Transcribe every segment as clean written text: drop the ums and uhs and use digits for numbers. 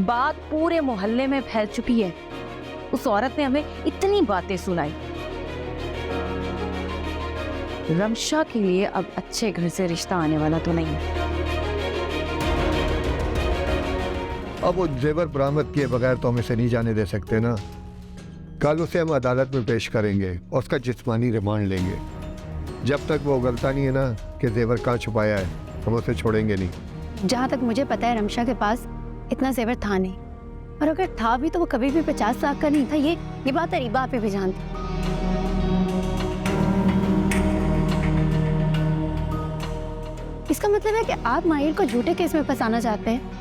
बात पूरे मोहल्ले में फैल चुकी है। उस औरत ने हमें इतनी बातें सुनाई। रमशा के लिए अब अच्छे घर से रिश्ता आने वाला तो नहीं है। अब वो जेवर बरामद किए बगैर तो हम इसे नहीं जाने दे सकते ना। कल उसे हम अदालत में पेश करेंगे और उसका जिस्मानी रिमांड लेंगे। जब तक वो गलता नहीं है ना कि जेवर कहाँ छुपाया है, हम उसे छोड़ेंगे नहीं। जहाँ तक मुझे पता है रमशा के पास इतना जेवर था नहीं, और अगर था भी तो वो कभी भी 50 लाख का नहीं था। ये बात रीबा पे भी जानती। इसका मतलब है कि आप माहिर को झूठे केस में फंसाना चाहते हैं।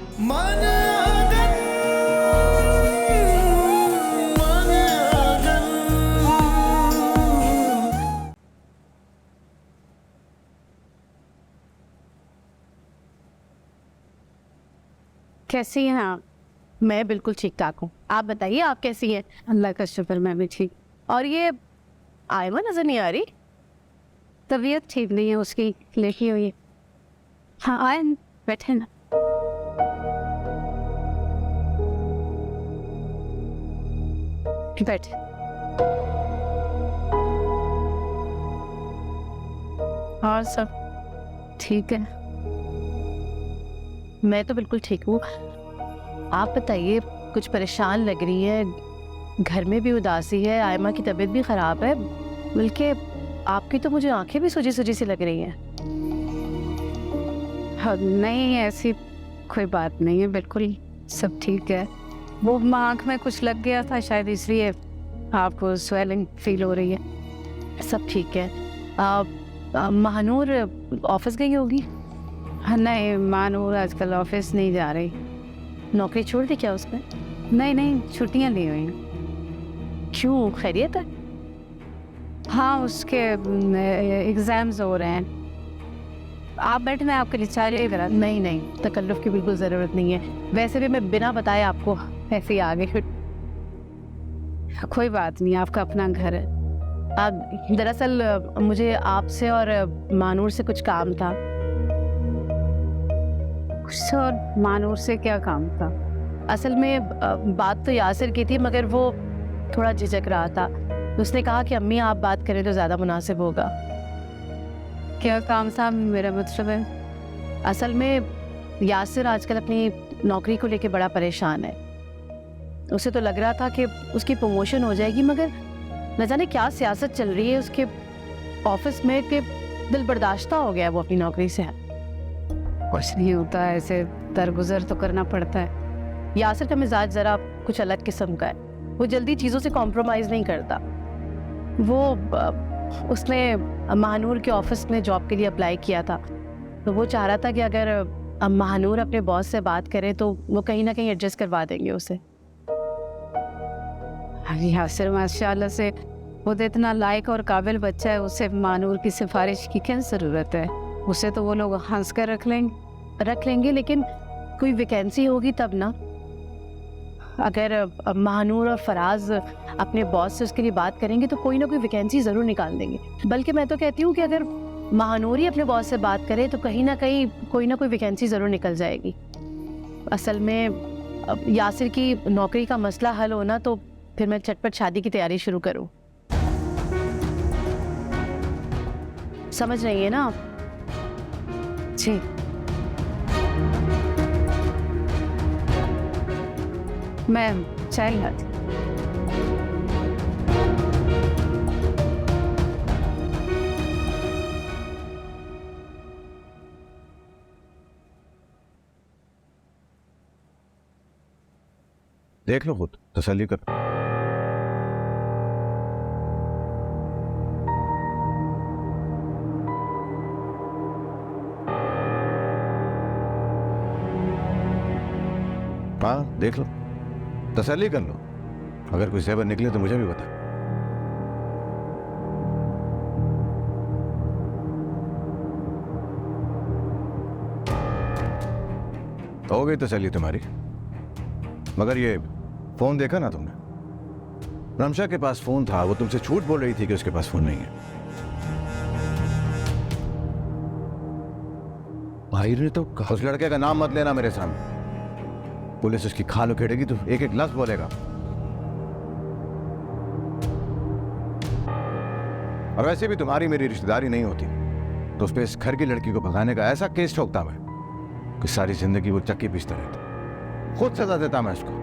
कैसी हैं आप? मैं बिल्कुल ठीक ठाक हूँ, आप बताइए आप कैसी हैं? अल्लाह का शुक्र, मैं भी ठीक। और ये आयमा नजर नहीं आ रही? तबीयत ठीक नहीं है उसकी, लेटी हुई है। हाँ आए, बैठे ना। बैठे। और सब ठीक है? मैं तो बिल्कुल ठीक हूँ। आप बताइए, कुछ परेशान लग रही है, घर में भी उदासी है, आयमा की तबीयत भी खराब है, बल्कि आपकी तो मुझे आंखें भी सूजी सूजी सी लग रही हैं। हाँ, नहीं ऐसी कोई बात नहीं है, बिल्कुल सब ठीक है। वो आँख में कुछ लग गया था शायद, इसलिए आपको स्वेलिंग फील हो रही है। सब ठीक है। महानूर ऑफिस गई होगी? हाँ नहीं, महानूर आजकल ऑफिस नहीं जा रही। नौकरी छोड़ दी क्या उसने? नहीं नहीं, छुट्टियाँ ली हुई हैं। क्यों, खैरियत है? हाँ, उसके एग्जाम्स हो रहे हैं। आप बैठे, मैं आपके लिए चाय ले करा। नहीं नहीं, तकल्लुफ़ की बिल्कुल ज़रूरत नहीं है। वैसे भी मैं बिना बताए आपको ऐसे ही आ गई। कोई बात नहीं, आपका अपना घर है। दरअसल मुझे आपसे और मानूर से कुछ काम था। उससे और मानूर से क्या काम था? असल में बात तो यासिर की थी, मगर वो थोड़ा झिझक रहा था। तो उसने कहा कि अम्मी आप बात करें तो ज़्यादा मुनासिब होगा। क्या काम था, मेरा मतलब है? असल में यासिर आजकल अपनी नौकरी को लेके बड़ा परेशान है। उसे तो लग रहा था कि उसकी प्रमोशन हो जाएगी, मगर न जाने क्या सियासत चल रही है उसके ऑफिस में कि दिल बर्दाश्ता हो गया है वो अपनी नौकरी से। कुछ नहीं होता, ऐसे दरगुजर तो करना पड़ता है। यासिर का मिजाज ज़रा कुछ अलग किस्म का है, वो जल्दी चीज़ों से कॉम्प्रोमाइज़ नहीं करता। वो उसने महानूर के ऑफिस में जॉब के लिए अप्लाई किया था, तो वो चाह रहा था कि अगर महानूर अपने बॉस से बात करे तो वो कहीं ना कहीं एडजस्ट करवा देंगे उसे। यासिर माशाल्लाह से वो तो इतना लायक और काबिल बच्चा है, उसे महानूर की सिफारिश की क्या ज़रूरत है? उसे तो वो लोग हंस कर रख लेंगे, लेकिन कोई वैकेंसी होगी तब ना। अगर महानूर और फराज अपने बॉस से उसके लिए बात करेंगे तो कोई ना कोई वैकेंसी ज़रूर निकाल देंगे। बल्कि मैं तो कहती हूँ कि अगर महानूर ही अपने बॉस से बात करे तो कहीं ना कहीं कोई ना कोई वैकेंसी ज़रूर निकल जाएगी। असल में यासिर की नौकरी का मसला हल होना तो फिर मैं झटपट शादी की तैयारी शुरू करूँ। समझ रही है ना आप? जी। मैं चाय लाती। देख लो, खुद तसल्ली कर। हाँ देख लो, तसल्ली कर लो। अगर कोई ज़ेवर निकले तो मुझे भी बता। हो गई तसल्ली तुम्हारी। मगर ये फोन देखा ना तुमने? रमशा के पास फोन था, वो तुमसे झूठ बोल रही थी कि उसके पास फोन नहीं है। माहिर ने तो कहा। उस लड़के का नाम मत लेना मेरे सामने। पुलिस उसकी खाल उखेड़ेगी तो एक एक लफ्ज बोलेगा। और वैसे भी तुम्हारी मेरी रिश्तेदारी नहीं होती तो उस पे इस घर की लड़की को भगाने का ऐसा केस ठोकता मैं कि सारी जिंदगी वो चक्की पीसता रहता, खुद सजा देता मैं उसको।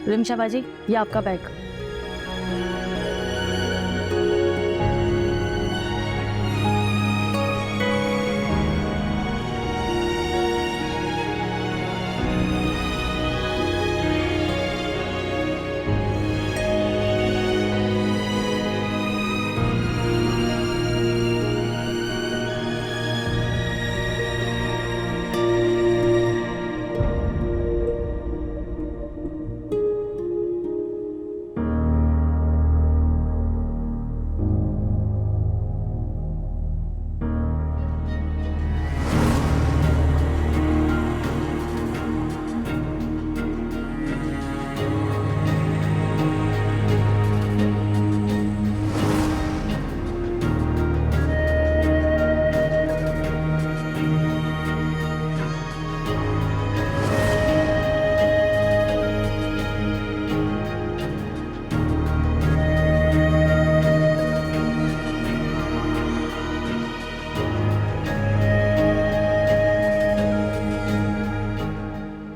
रिमशा बाजी, ये आपका बैग।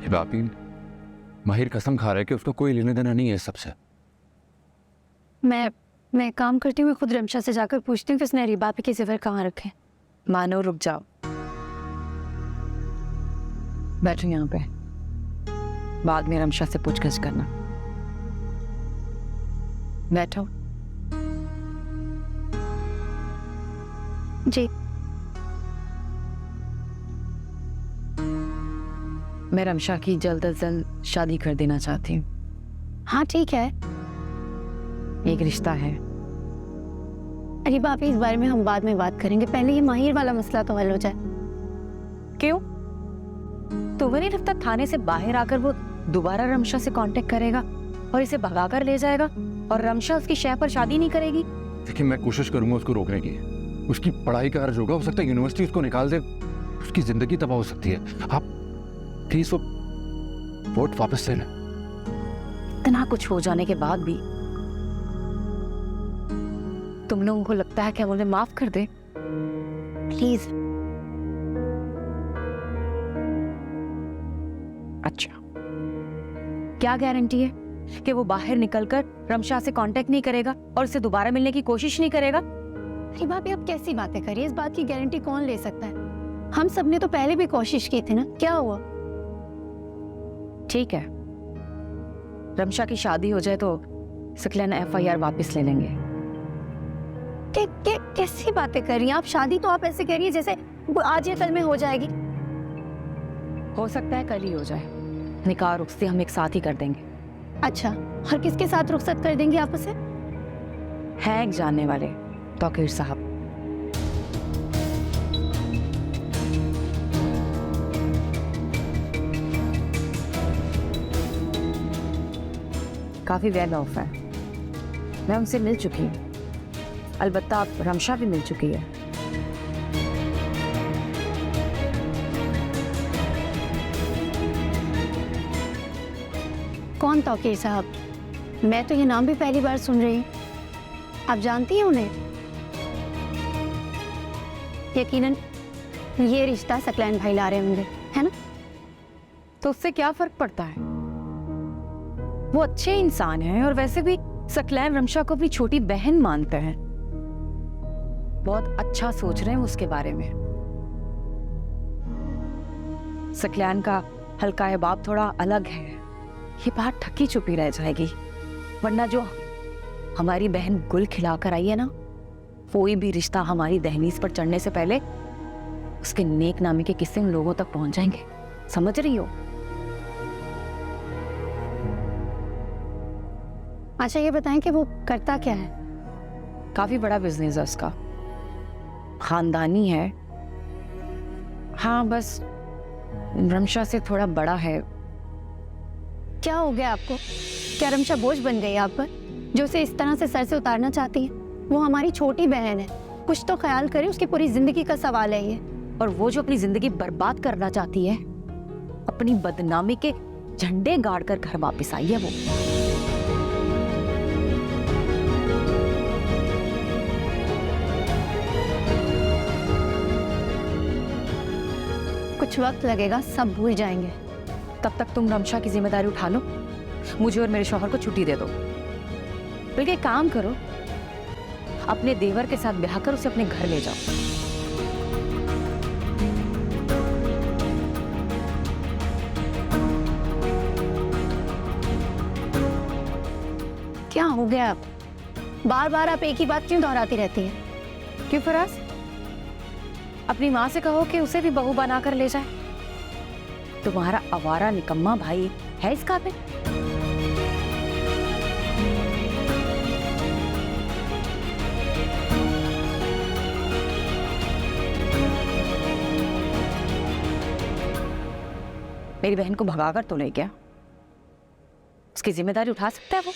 बापी, माहिर कसम खा रहा है कि उसको कोई लेने देना नहीं है इस सबसे। मैं काम करती हूँ, खुद रमशा से जाकर पूछती हूँ कि उसने रीबा पे के ज़ेवर कहाँ रखे। मानो रुक जाओ, बैठो यहाँ पे, बाद में रमशा से पूछगछ करना। बैठो। जी। मैं रमशा की जल्द अज जल्द शादी कर देना चाहती हूँ। हाँ ठीक है। एक रिश्ता है। अरे बापी, इस बारे में हम बाद में बात करेंगे, पहले ये माहिर वाला मसला तो हल हो जाए। क्यों? तुम्हें नहीं लगता थाने से बाहर आकर वो दोबारा रमशा से कांटेक्ट करेगा और इसे भगाकर ले जाएगा और रमशा उसकी शय पर शादी नहीं करेगी? देखिए, मैं कोशिश करूंगा उसको रोकने की। उसकी पढ़ाई का अर्ज होगा, हो सकता है यूनिवर्सिटी उसको निकाल दे, उसकी जिंदगी तबाह हो सकती है। आप प्लीज वो वोट वापस ले लें। इतना कुछ हो जाने के बाद भी तुम लोगों को लगता है कि हम उन्हें माफ कर दे? प्लीज। अच्छा, क्या गारंटी है कि वो बाहर निकलकर रमशा से कांटेक्ट नहीं करेगा और उसे दोबारा मिलने की कोशिश नहीं करेगा? अरे बापी, आप कैसी बातें करिए, इस बात की गारंटी कौन ले सकता है? हम सब ने तो पहले भी कोशिश की थी ना, क्या हुआ? ठीक है, रमशा की शादी हो जाए तो सकलन FIR वापस ले लेंगे। कैसी बातें कर रही हैं आप? शादी तो आप ऐसे कह रही है जैसे वो आज या कल में हो जाएगी। हो सकता है कल ही हो जाए, निकाह और रुखसती हम एक साथ ही कर देंगे। अच्छा, और किसके साथ रुखसत कर देंगे आपस से? है एक जानने वाले, तौकीर साहब। काफी वेल ऑफ है, मैं उनसे मिल चुकी हूँ। अलबत्ता अब रमशा भी मिल चुकी है। कौन तौकीर साहब? मैं तो ये नाम भी पहली बार सुन रही हूँ। आप जानती हैं उन्हें? यकीनन ये रिश्ता सकलैन भाई ला रहे होंगे, है ना? तो उससे क्या फर्क पड़ता है? वो अच्छे इंसान हैं और वैसे भी सकलैन रमशा को अपनी छोटी बहन मानते हैं। बहुत अच्छा सोच रहे हैं उसके बारे में। सकलैन का हल्का अहबाब थोड़ा अलग है। ये बात ढकी छुपी रह जाएगी, वरना जो हमारी बहन गुल खिलाकर आई है ना, कोई भी रिश्ता हमारी दहलीज पर चढ़ने से पहले उसके नेक नामी के किस्से उन लोगों तक पहुंच जाएंगे। समझ रही हो? अच्छा ये बताएं कि वो करता क्या है? काफी बड़ा बिजनेस है उसका, खानदानी है। हाँ, बस रमशा से थोड़ा बड़ा है। क्या हो गया आपको? क्या रमशा बोझ बन गई आप पर, जो उसे इस तरह से सर से उतारना चाहती है? वो हमारी छोटी बहन है, कुछ तो ख्याल करे, उसकी पूरी जिंदगी का सवाल है ये। और वो जो अपनी जिंदगी बर्बाद करना चाहती है, अपनी बदनामी के झंडे गाड़ कर घर वापस आई है वो। कुछ वक्त लगेगा, सब भूल जाएंगे। तब तक तुम रमशा की जिम्मेदारी उठा लो, मुझे और मेरे शौहर को छुट्टी दे दो। बल्कि एक काम करो, अपने देवर के साथ ब्याह कर उसे अपने घर ले जाओ। क्या हो गया आप? बार बार आप एक ही बात क्यों दोहराती रहती हैं? क्यों फराज? अपनी माँ से कहो कि उसे भी बहू बना कर ले जाए। तुम्हारा आवारा निकम्मा भाई है इस काबिल? मेरी बहन को भगाकर तो ले गया, उसकी जिम्मेदारी उठा सकता है वो?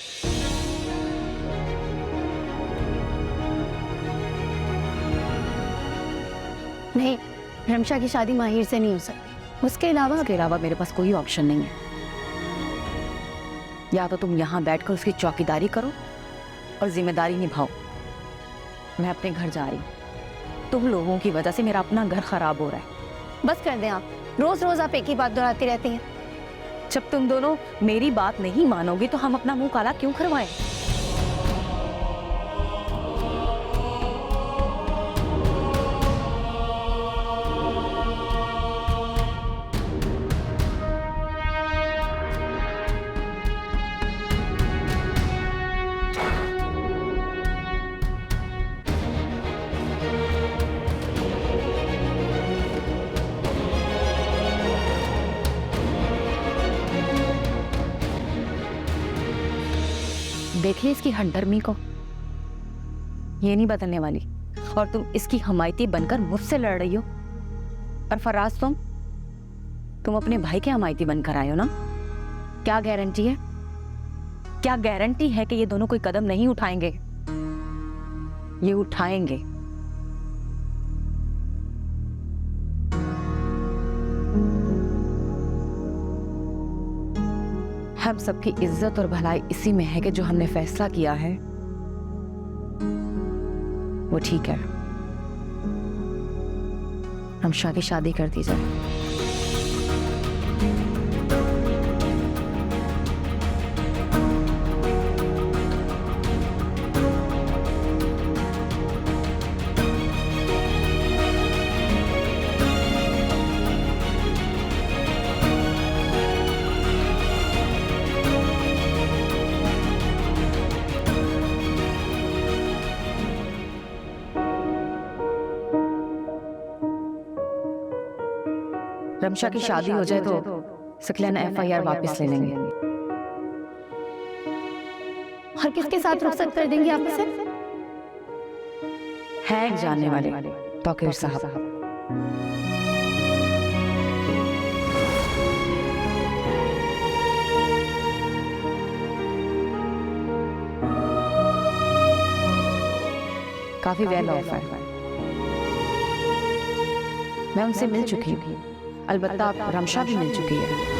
नहीं, रमशा की शादी माहिर से नहीं हो सकती। उसके अलावा मेरे पास कोई ऑप्शन नहीं है। या तो तुम यहाँ बैठकर उसकी चौकीदारी करो और जिम्मेदारी निभाओ। मैं अपने घर जा रही हूँ। तुम लोगों की वजह से मेरा अपना घर खराब हो रहा है। बस कर दें आप, रोज रोज आप एक ही बात दोहराती रहती हैं। जब तुम दोनों मेरी बात नहीं मानोगी तो हम अपना मुंह काला क्यों करवाएं? देखिए इसकी हड्डर्मी को, ये नहीं बदलने वाली। और तुम इसकी हमायती बनकर मुझसे लड़ रही हो। और फराज, तुम अपने भाई के हमायती बनकर आए हो ना? क्या गारंटी है? क्या गारंटी है कि ये दोनों कोई कदम नहीं उठाएंगे? ये उठाएंगे। हम सबकी इज्जत और भलाई इसी में है कि जो हमने फैसला किया है वो ठीक है। रमशा की शादी कर दी जाए। रमशा की शादी हो जाए तो सकलैन FIR वापस ले लेंगे। और किसके साथ रुखसत कर देंगे आप इसे? है एक जानने वाले, तौकीर साहब। काफी वेल ऑफ है। मैं उनसे मिल चुकी हूँ, अलबत्ता रमशा भी मिल चुकी है।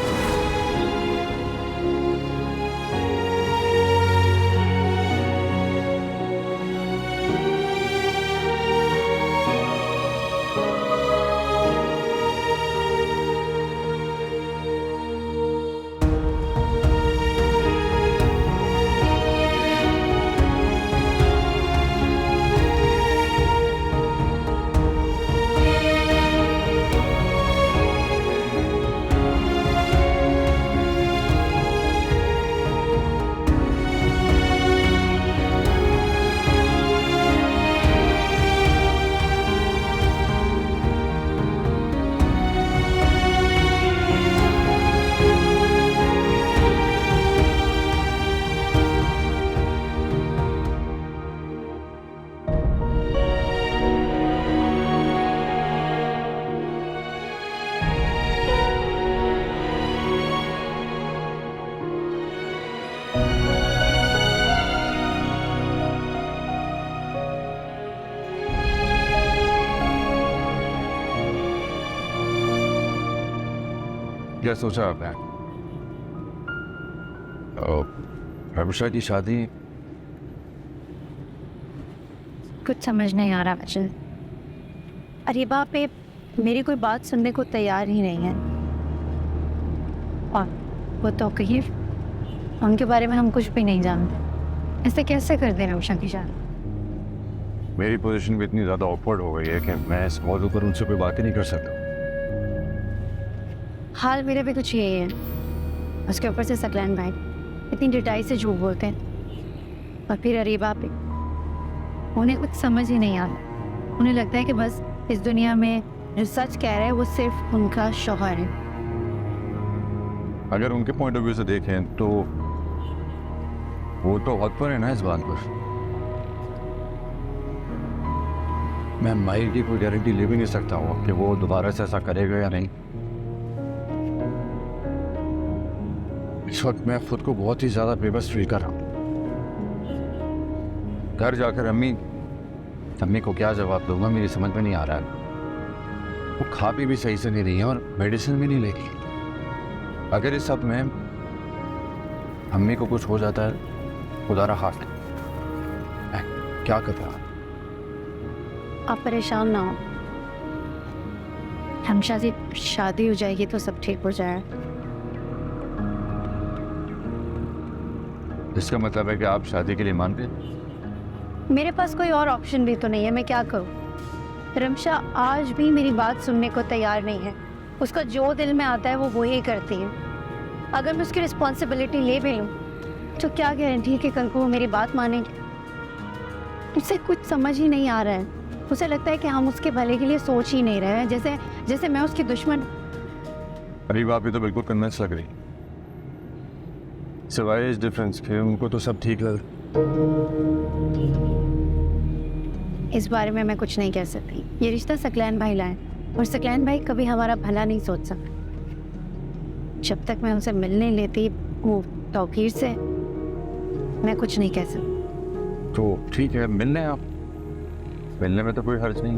क्या सोचा आपने? हमेशा की शादी कुछ समझ नहीं आ रहा मुझे। अरीबा पे मेरी कोई बात सुनने को तैयार ही नहीं है, और वो तो कहिए उनके बारे में हम कुछ भी नहीं जानते। ऐसे कैसे कर दे रमशा की शादी? मेरी पोजीशन भी इतनी ज़्यादा ऑकवर्ड हो गई है कि मैं इस मौजू पर उनसे कोई बात ही नहीं कर सकता। हाल मेरे भी कुछ यही है। उसके ऊपर से सकलैन भाई इतनी डिटाई से झूठ बोलते हैं, और फिर अरीबा पे उन्हें कुछ समझ ही नहीं आता। उन्हें लगता है कि बस इस दुनिया में जो सच कह रहा है वो सिर्फ उनका शौहर है। अगर उनके पॉइंट ऑफ व्यू से देखें तो वो तो हक पर है ना इस बात पर। मैं माहिर की कोई गारंटी ले भी नहीं सकता हूँ कि वो दोबारा से ऐसा करेगा या नहीं। इस वक्त मैं खुद को बहुत ही ज्यादा बेबस फील कर रहा हूँ। घर जाकर अम्मी को क्या जवाब दूंगा मेरी समझ में नहीं आ रहा है। वो खा पी भी सही से नहीं रही है और मेडिसिन भी नहीं ले रही। अगर इस सब में अम्मी को कुछ हो जाता है, खुदा रहा हाथ, मैं क्या कर रहा? आप परेशान ना हो, हमशा से शादी हो जाएगी तो सब ठीक हो जाएगा। इसका मतलब है कि आप शादी के लिए मान गए? मेरे पास कोई और ऑप्शन भी तो नहीं है, मैं क्या करूं? रमशा आज भी मेरी बात सुनने को तैयार नहीं है। उसका जो दिल में आता है वो वही करती है। अगर मैं उसकी रिस्पॉन्सिबिलिटी ले भी लूं तो क्या गारंटी है कि कल को वो मेरी बात मानेगी? उसे कुछ समझ ही नहीं आ रहा है। उसे लगता है कि हम उसके भले के लिए सोच ही नहीं रहे हैं, जैसे मैं उसकी दुश्मन। अरे बाप, ये तो बिल्कुल कन्विंस लग रही। सिवाय इस डिफरेंस के उनको तो सब ठीक लग। इस बारे में मैं कुछ नहीं कह सकती। ये रिश्ता सकलैन भाई लाए, और सकलैन भाई कभी हमारा भला नहीं सोच सकते। जब तक मैं उनसे मिलने लेती वो तौकीर से, मैं कुछ नहीं कह सकती। तो ठीक है, मिलने आप, मिलने में तो कोई हर्ज नहीं।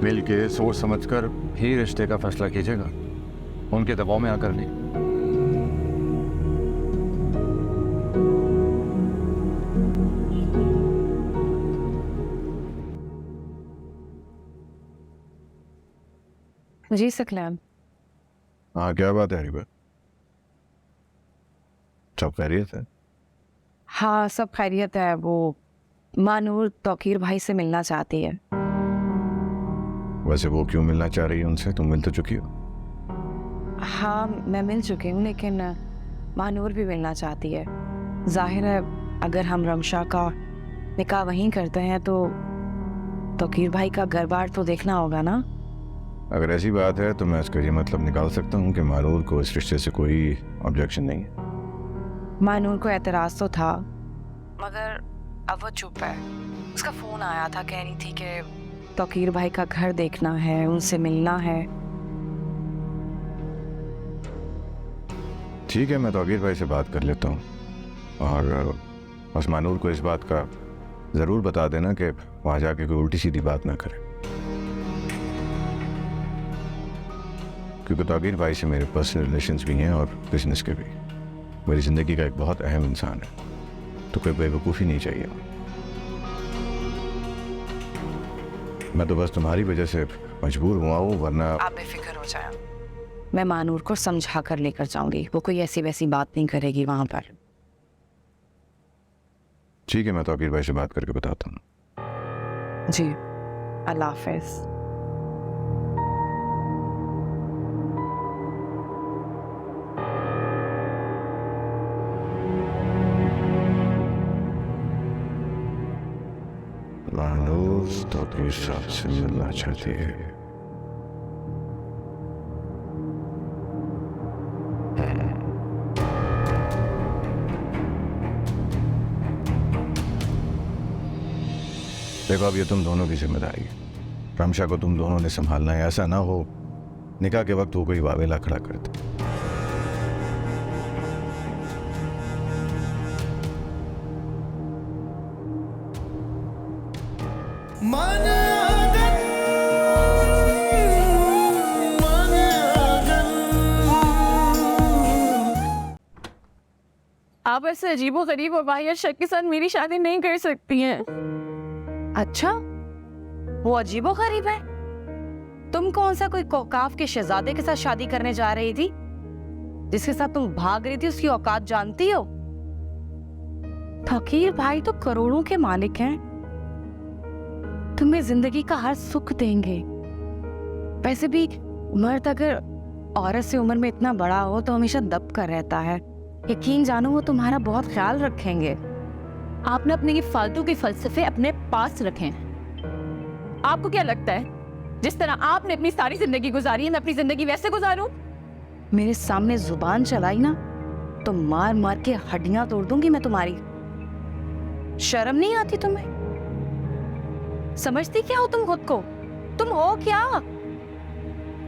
मिल के सोच समझकर ही रिश्ते का फैसला कीजिएगा, उनके दबाव में आकर नहीं। जी सकलैन। हाँ, क्या बात है अरीबा? सब खैरियत है? हाँ सब खैरियत है। वो मानूर तौकीर भाई से मिलना चाहती है। वैसे वो क्यों मिलना चाह रही है उनसे? तुम मिल तो चुकी हो। हाँ मैं मिल चुकी हूँ, लेकिन मानूर भी मिलना चाहती है। जाहिर है अगर हम रमशा का निकाह वहीं करते हैं तो तौकीर भाई का घर बार तो देखना होगा ना। अगर ऐसी बात है तो मैं इसका ये मतलब निकाल सकता हूँ कि मानूर को इस रिश्ते से कोई ऑब्जेक्शन नहीं है। मानूर को एतराज़ तो था, मगर अब वो चुप है। उसका फ़ोन आया था, कह रही थी कि तौकीर भाई का घर देखना है, उनसे मिलना है। ठीक है, मैं तौकीर भाई से बात कर लेता हूँ, और बस मानूर को इस बात का ज़रूर बता देना कि वहाँ जाके कोई उल्टी सीधी बात ना करे, क्योंकि तौकीर भाई से मेरे पर्सनल रिलेशंस भी हैं और बिजनेस के भी। मेरी ज़िंदगी का एक बहुत अहम इंसान है, तो कोई बेवकूफ़ी नहीं चाहिए। मैं तो बस तुम्हारी वजह से मजबूर हुआ हूँ, वरना। आप बेफिक्र हो जाए, मैं मानूर को समझा कर लेकर जाऊंगी। वो कोई ऐसी वैसी बात नहीं करेगी वहां पर। ठीक है, मैं तौकीर भाई से बात करके बताता हूँ। जी, अल्लाह हाफिज़। मानूर तौकीर साहब से मिलना चाहती है। देखो, अब ये तुम दोनों की जिम्मेदारी है। रमशा को तुम दोनों ने संभालना है। ऐसा ना हो निकाह के वक्त वो कोई वावेला खड़ा करते। मन अगन आप ऐसे अजीबोगरीब और वाहियात शख्स के साथ मेरी शादी नहीं कर सकती हैं। अच्छा, वो अजीबोगरीब है? तुम कौन सा कोई कौकाफ के शहजादे के साथ शादी करने जा रही थी? जिसके साथ तुम भाग रही थी उसकी औकात जानती हो? फकीर भाई तो करोड़ों के मालिक हैं, तुम्हें जिंदगी का हर सुख देंगे। वैसे भी मर्द अगर औरत से उम्र में इतना बड़ा हो तो हमेशा दब कर रहता है। यकीन जानो वो तुम्हारा बहुत ख्याल रखेंगे। आपने अपने ये फालतू के फलसफे अपने पास रखे हैं। आपको क्या लगता है जिस तरह आपने अपनी सारी जिंदगी गुजारी है मैं अपनी जिंदगी वैसे गुजारूं? मेरे सामने जुबान चलाई ना तो मार मार के हड्डियां तोड़ दूंगी मैं तुम्हारी। शर्म नहीं आती तुम्हें? समझती क्या हो तुम खुद को? तुम हो क्या?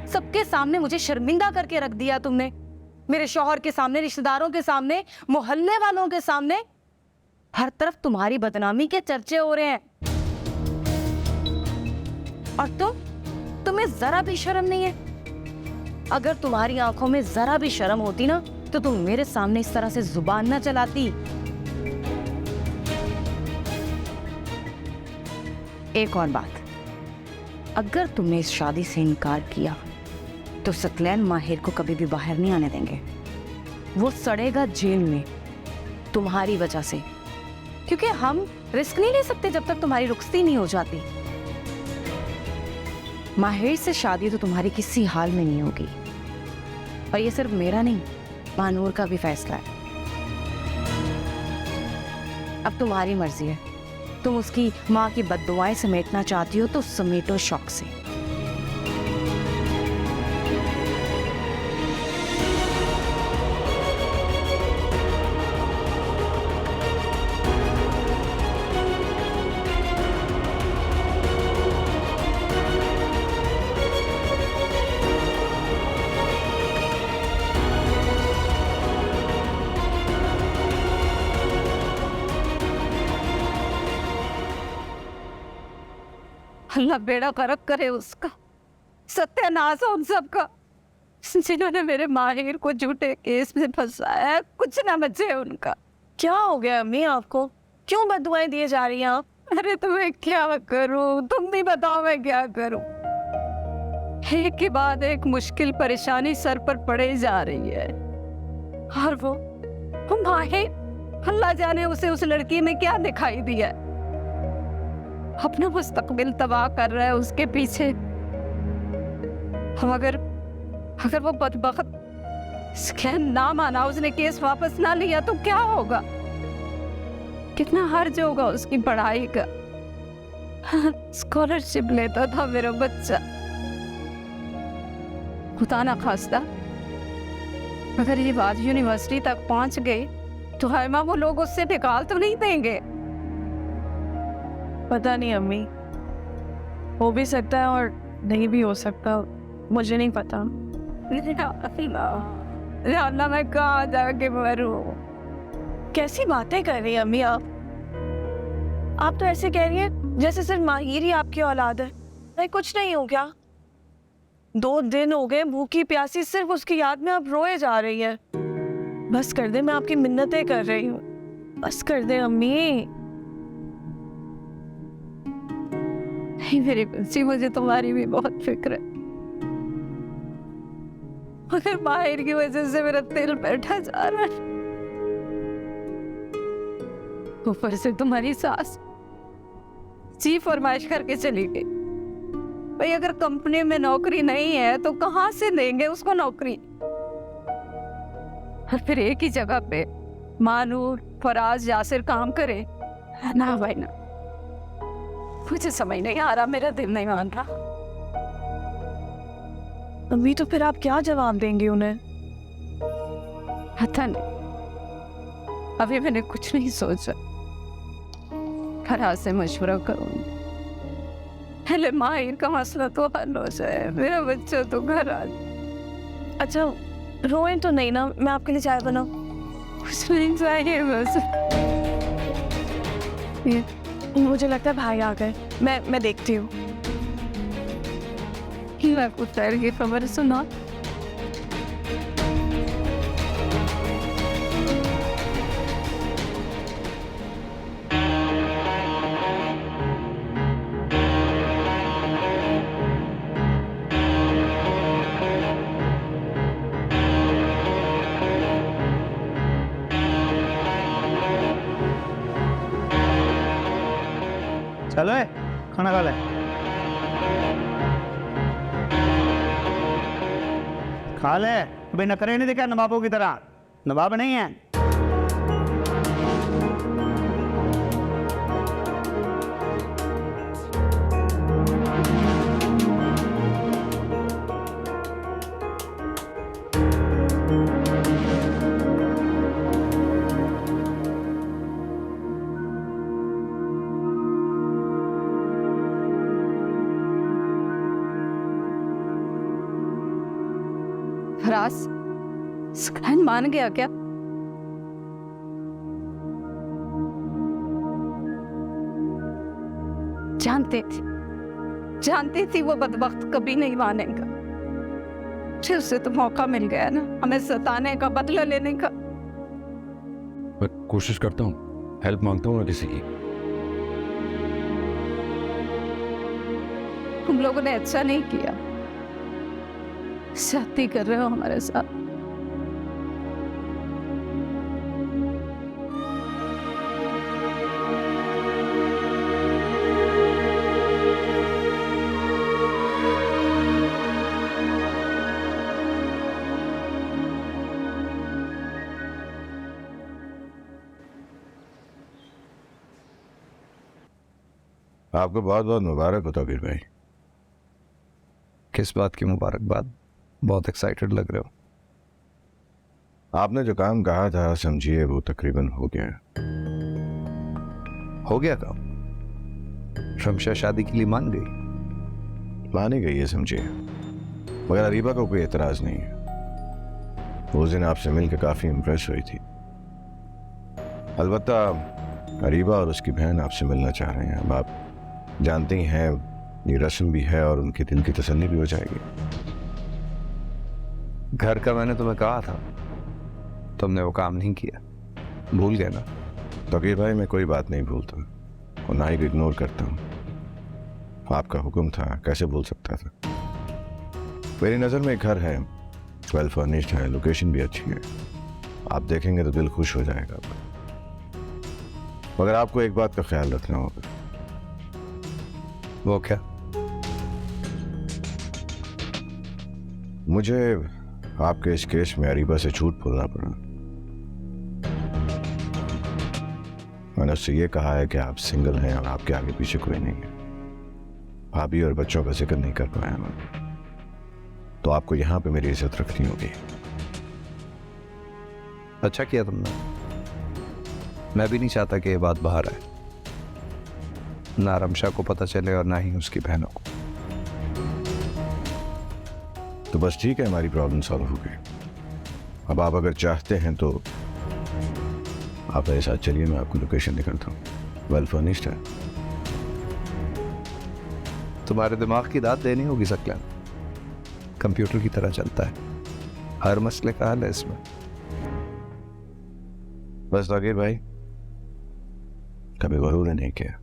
सबके सामने मुझे शर्मिंदा करके रख दिया तुमने। मेरे शौहर के सामने, रिश्तेदारों के सामने, मोहल्ले वालों के सामने, हर तरफ तुम्हारी बदनामी के चर्चे हो रहे हैं। और तुम्हें जरा भी शर्म नहीं है? अगर तुम्हारी आंखों में जरा भी शर्म होती ना तो तुम मेरे सामने इस तरह से जुबान ना चलाती। एक और बात, अगर तुमने इस शादी से इनकार किया तो सकलैन माहिर को कभी भी बाहर नहीं आने देंगे। वो सड़ेगा जेल में तुम्हारी वजह से, क्योंकि हम रिस्क नहीं ले सकते जब तक तुम्हारी रुखसती नहीं हो जाती। माहिर से शादी तो तुम्हारी किसी हाल में नहीं होगी। और ये सिर्फ मेरा नहीं, मानूर का भी फैसला है। अब तुम्हारी मर्जी है, तुम उसकी माँ की बद्दुआएं समेटना चाहती हो तो समेटो शौक से। अल्लाह बेड़ा करक करे उसका, सत्यानाश हो उन सबका जिन्होंने मेरे माहिर को झूठे केस में फंसाया। कुछ ना बचे उनका। क्या हो गया अम्मी आपको? क्यों बददुआएं दिए जा रही हैं आप? अरे तो मैं क्या करूं, तुम भी बताओ मैं क्या करूं। एक के बाद एक मुश्किल परेशानी सर पर पड़े जा रही है। और वो माहिर, अल्लाह जाने उसे उस लड़की में क्या दिखाई दिया है। अपना मुस्तकबिल तबाह कर रहा है उसके पीछे। हम अगर वो बदबख्त स्कैन ना माना, उसने केस वापस ना लिया तो क्या होगा? कितना हर्ज होगा उसकी पढ़ाई का। स्कॉलरशिप लेता था मेरा बच्चा। खुदा ना खास्ता अगर ये बात यूनिवर्सिटी तक पहुंच गई तो हैमा वो लोग उससे निकाल तो नहीं देंगे। पता नहीं अम्मी, हो भी सकता है और नहीं भी हो सकता, मुझे नहीं पता। अल्लाह मैं कहाँ जाके मरूं? कैसी बातें कर रही हैं अम्मी आप? आप तो ऐसे कह रही हैं जैसे सिर्फ माहिर ही आपकी औलाद है। नहीं, कुछ नहीं हो क्या? 2 दिन हो गए भूखी प्यासी सिर्फ उसकी याद में आप रोए जा रही हैं। बस कर दे, मैं आपकी मिन्नतें कर रही हूँ, बस कर दे अम्मी। नहीं मेरी बच्ची, मुझे तुम्हारी भी बहुत फिक्र है, मगर माहिर की वजह से मेरा दिल बैठा जा रहा है। ऊपर से तुम्हारी सास जी फरमाइश करके चली गई। भाई अगर कंपनी में नौकरी नहीं है तो कहाँ से देंगे उसको नौकरी? और फिर एक ही जगह पे मानूर, फराज, यासिर काम करे ना भाई ना। मुझे समझ नहीं आ रहा, मेरा दिल नहीं मान रहा। अम्मी तो फिर आप क्या जवाब देंगी उन्हें? पता नहीं, अभी मैंने कुछ नहीं सोचा। फराज से मशवरा करूंगी। पहले माहिर का मसला तो हल हो जाए, मेरा बच्चा तो घर आ जाए। अच्छा रोएं तो नहीं ना, मैं आपके लिए चाय बनाऊं? कुछ नहीं चाहिए बस। मुझे लगता है भाई आ गए, मैं देखती हूँ। मैं कुछ की खबर सुना। चलो है खाना खा ले। खा ले, भाई नखरे नहीं दिखा नवाबों की तरह, नवाब नहीं है। फराज, सुखैन मान गया क्या? जानती थी वो बदबख्त कभी नहीं मानेगा। फिर उसे तो मौका मिल गया ना हमें सताने का, बदला लेने का। मैं कोशिश करता हूँ, हेल्प मांगता हूँ ना किसी की। तुम लोगों ने अच्छा नहीं किया, शादी कर रहे हो हमारे साथ। आपको बहुत बहुत मुबारक हो तौकीर भाई। किस बात की मुबारकबाद? बहुत एक्साइटेड लग रहे हो। आपने जो काम कहा था समझिए वो तकरीबन हो गया। हो गया काम? शमशा शादी के लिए मान गई? मानी गई है समझिए, मगर अरीबा को कोई एतराज नहीं है। उस दिन आपसे मिलकर काफी इम्प्रेस हुई थी। अलबत्ता अरीबा और उसकी बहन आपसे मिलना चाह रहे हैं। अब आप जानते ही हैं ये रस्म भी है और उनके दिल की तसल्ली भी हो जाएगी। घर का मैंने तुम्हें कहा था, तुमने वो काम नहीं किया, भूल गए ना? तौकीर भाई मैं कोई बात नहीं भूलता और ना ही इग्नोर करता हूँ। आपका हुक्म था, कैसे भूल सकता था। मेरी नज़र में एक घर है, वेल फर्निश्ड है, लोकेशन भी अच्छी है। आप देखेंगे तो दिल खुश हो जाएगा। मगर आपको एक बात का ख्याल रखना होगा। वो क्या? मुझे आपके इस केस में अरीबा से झूठ बोलना पड़ा। मैंने उससे ये कहा है कि आप सिंगल हैं और आपके आगे पीछे कोई नहीं है। भाभी और बच्चों का जिक्र नहीं कर पाया मैं, तो आपको यहां पे मेरी इज्जत रखनी होगी। अच्छा किया तुमने। मैं भी नहीं चाहता कि ये बात बाहर आए, ना रमशा को पता चले और ना ही उसकी बहनों को। तो बस ठीक है, हमारी प्रॉब्लम सॉल्व हो गई। अब आप अगर चाहते हैं तो आप मेरे साथ चलिए, मैं आपको लोकेशन दिखाता हूँ। वेल फर्निश्ड है। तुम्हारे दिमाग की दाद देनी होगी सकलन, कंप्यूटर की तरह चलता है, हर मसले का हल है इसमें। बस तौकीर भाई कभी गरूर नहीं किया।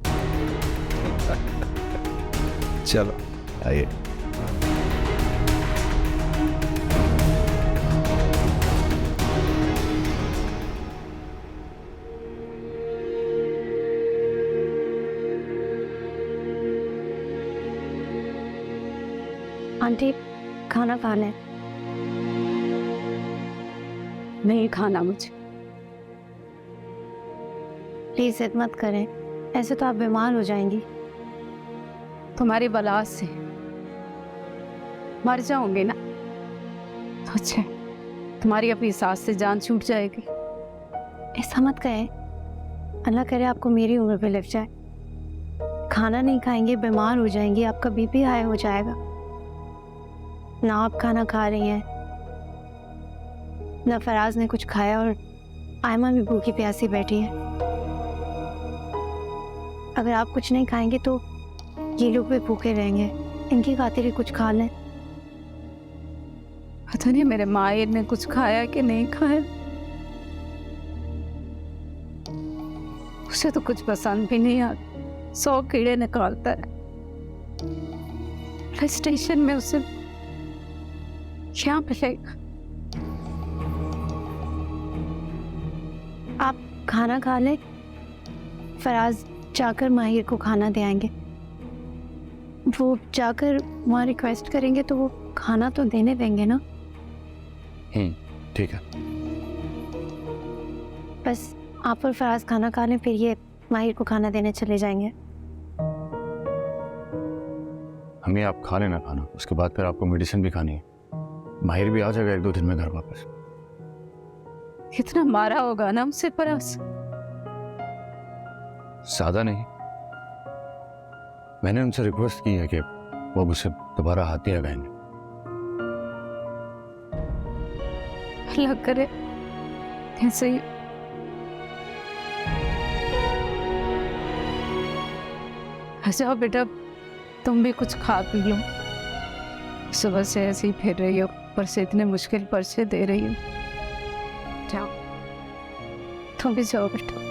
चलो आइए। आंटी खाना खा लें। नहीं खाना मुझे। प्लीज जिद मत करें, ऐसे तो आप बीमार हो जाएंगी। तुम्हारी बला से मर जाओगे ना तो अच्छा, तुम्हारी अपनी सास से जान छूट जाएगी। ऐसा मत कहें, अल्लाह करे आपको मेरी उम्र पे लग जाए। खाना नहीं खाएंगे बीमार हो जाएंगी, आपका बीपी हाई हो जाएगा। ना आप खाना खा रही हैं, ना फराज ने कुछ खाया और आयमा भी भूखी प्यासी बैठी है। अगर आप कुछ नहीं खाएंगे तो ये लोग भी भूखे रहेंगे। इनकी खातिर ही कुछ खा लें। पता नहीं मेरे मायर ने कुछ खाया कि नहीं खाया। उसे तो कुछ पसंद भी नहीं आता, 100 कीड़े निकालता है। स्टेशन में उसे क्या मिलेगा? आप खाना खा लें, फराज जाकर माहिर को खाना दे आएंगे। वो जाकर वहाँ रिक्वेस्ट करेंगे तो वो खाना तो देने देंगे ना। ठीक है। बस आप और फराज खाना खा लें, फिर ये माहिर को खाना देने चले जाएंगे। हमें आप खा लेना खाना, उसके बाद फिर आपको मेडिसिन भी खानी है। माहिर भी आ जाएगा 1-2 दिन में घर वापस। कितना मारा होगा ना हमसे फराज। ज्यादा नहीं, मैंने उनसे रिक्वेस्ट की है कि वो मुझसे दोबारा हाथ नहीं लगाएंगे। अल्लाह करे ऐसे ही। अच्छा बेटा, तुम भी कुछ खा पी लो। सुबह से ऐसे ही फिर रही हो, ऊपर से इतने मुश्किल पर्चे दे रही हो। जाओ, तुम भी जाओ बेटा।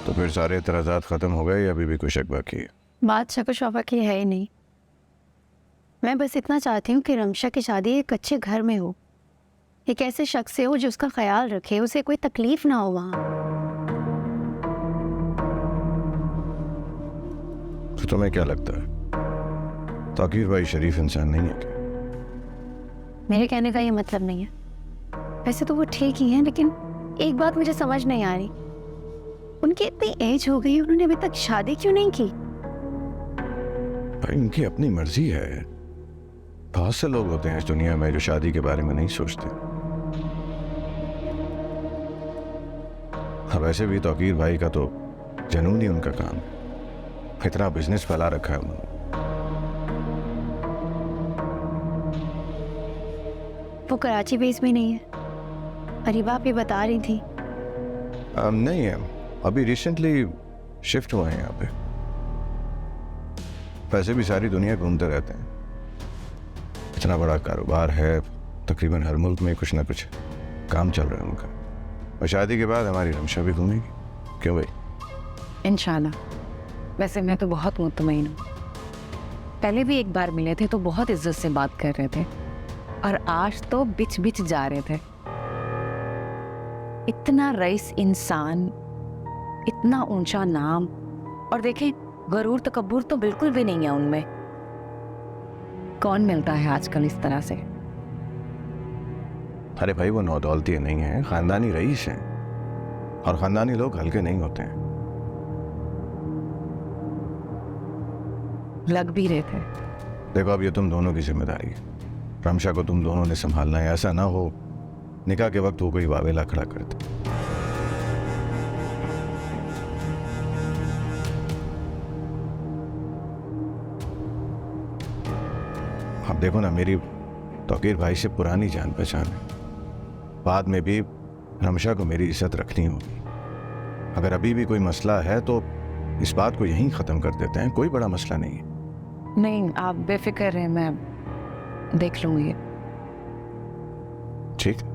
तो फिर सारे एतराज़ात ख़त्म हो गए या अभी भी कोई शक बाकी है? बात शक शौबा की है ही नहीं। मैं बस इतना चाहती हूँ कि रमशा की शादी एक अच्छे घर में हो, एक ऐसे शख्स से हो जो उसका ख्याल रखे, उसे कोई तकलीफ ना हो वहाँ। तो तुम्हें क्या लगता है ताकीर भाई शरीफ इंसान नहीं है क्या? मेरे कहने का ये मतलब नहीं है। वैसे तो वो ठीक ही हैं, लेकिन एक बात मुझे समझ नहीं आ रही, उनकी इतनी एज हो गई, उन्होंने अभी तक शादी क्यों नहीं की? भाई उनकी अपनी मर्जी है। बहुत से लोग होते हैं इस दुनिया में जो शादी के बारे में नहीं सोचते। अब वैसे भी ताकीर भाई का तो जनून ही उनका काम है, इतना बिजनेस फैला रखा है उन्होंने। वो कराची बेस में नहीं है, अरीबा भी बता रही थी। नहीं है, अभी रिसेंटली शिफ्ट हुए हैं यहाँ पे। वैसे भी सारी दुनिया घूमते रहते हैं, इतना बड़ा कारोबार है, तकरीबन हर मुल्क में कुछ ना कुछ काम चल रहा है उनका। और शादी के बाद हमारी रमशा भी घूमेगी। क्यों भाई? इंशाल्लाह। वैसे मैं तो बहुत मुतमईन हूँ। पहले भी एक बार मिले थे तो बहुत इज्जत से बात कर रहे थे, और आज तो बिच बिच जा रहे थे। इतना रईस इंसान, इतना ऊंचा नाम, और देखें गरूर तकब्बुर तो बिल्कुल भी नहीं है उनमें। कौन मिलता है आजकल इस तरह से? अरे भाई वो नौदौलती नहीं है, खानदानी रईस हैं, और खानदानी लोग हल्के नहीं होते हैं। लग भी रहे थे। देखो अब ये तुम दोनों की जिम्मेदारी है, रमशा को तुम दोनों ने संभालना है। ऐसा ना हो निकाह के वक्त वो कोई वावेला खड़ा करते। अब देखो ना, मेरी तौकीर भाई से पुरानी जान पहचान है। बाद में भी रमशा को मेरी इज्जत रखनी होगी। अगर अभी भी कोई मसला है तो इस बात को यहीं ख़त्म कर देते हैं, कोई बड़ा मसला नहीं है। नहीं, आप बेफिक्र हैं, मैं देख लूंगी। ठीक।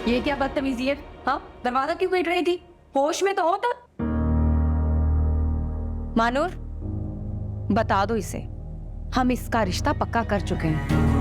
ये क्या बदतमीजी है? हाँ, दरवाजा क्यों पीट रही थी? होश में तो हो तब। मानूर, बता दो इसे, हम इसका रिश्ता पक्का कर चुके हैं।